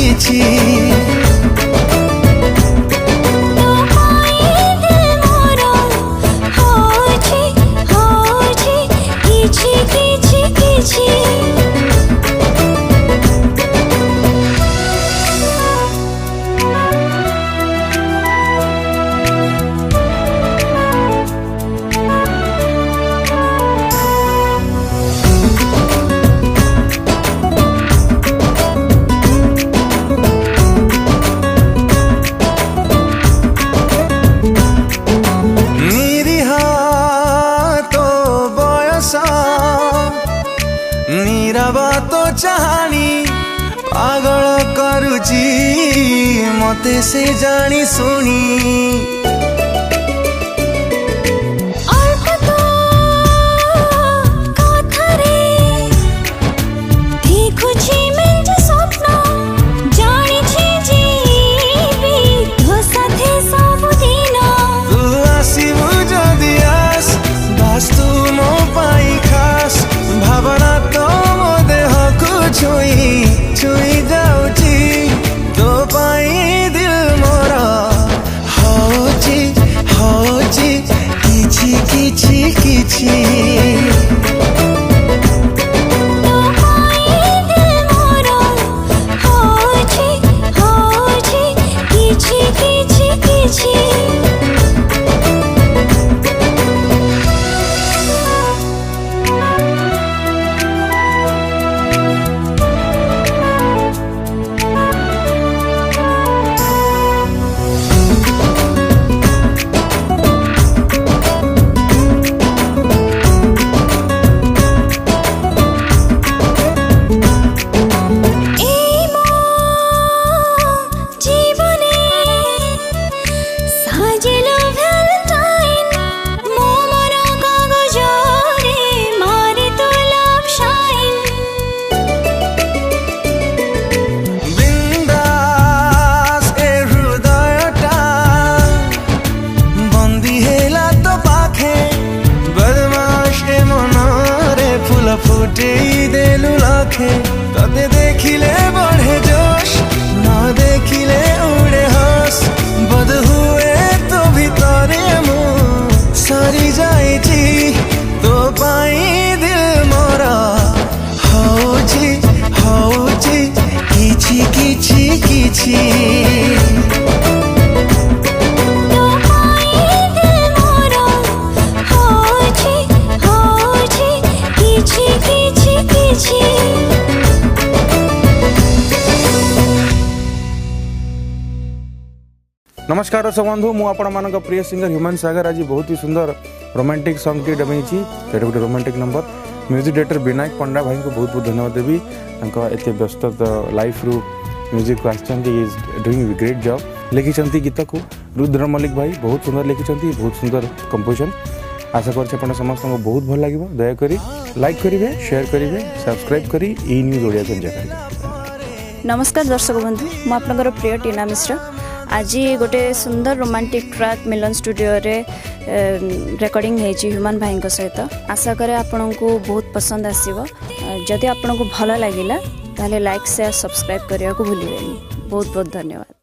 किछि तो चाहनी पागल करुची मते से जानी सुनी छुई जाऊची तो पाई दिल मोरा होची किछि किछि किछि फुटे देलु लाखे तते देखिले बढ़े जोश ना देखिले उड़े हस बद हुए तो भीतरे मु सारी जाइची तो पाई दिल मोरा होची किछि किछि किछि नमस्कार दर्शक बंधु मु आपण मान प्रिय सिंगर ह्यूमन सागर आज बहुत ही सुंदर रोमांटिक सॉन्ग टी डबई गोटे romantic number music director Vinayak Panda भाई को बहुत बहुत धन्यवाद देवी एत व्यस्त लाइफ रु म्यूजिक को इज डूइंग ग्रेट जॉब लिखिं गीत को रुद्र मल्लिक भाई बहुत सुंदर लिखिं बहुत सुंदर कंपोजिशन आशा कर समस्त को बहुत भल लगे दयाकोरी लाइक करेंगे शेयर करेंगे सब्सक्राइब करी ई न्यूज ओडिया को एंजॉय करेंगे। नमस्कार दर्शक बंधु मु आपनकर प्रिय टीना मिश्रा आज गोटे सुंदर रोमांटिक ट्रैक मिलन स्टूडियो रे रेकर्डिंग होती ह्यूमन भाई सहित आशा करे आपण को बहुत पसंद आसीबो जदि आपण को भल लागिला ताले लाइक शेयर सब्सक्राइब करने को भूलिबेनी बहुत बहुत धन्यवाद।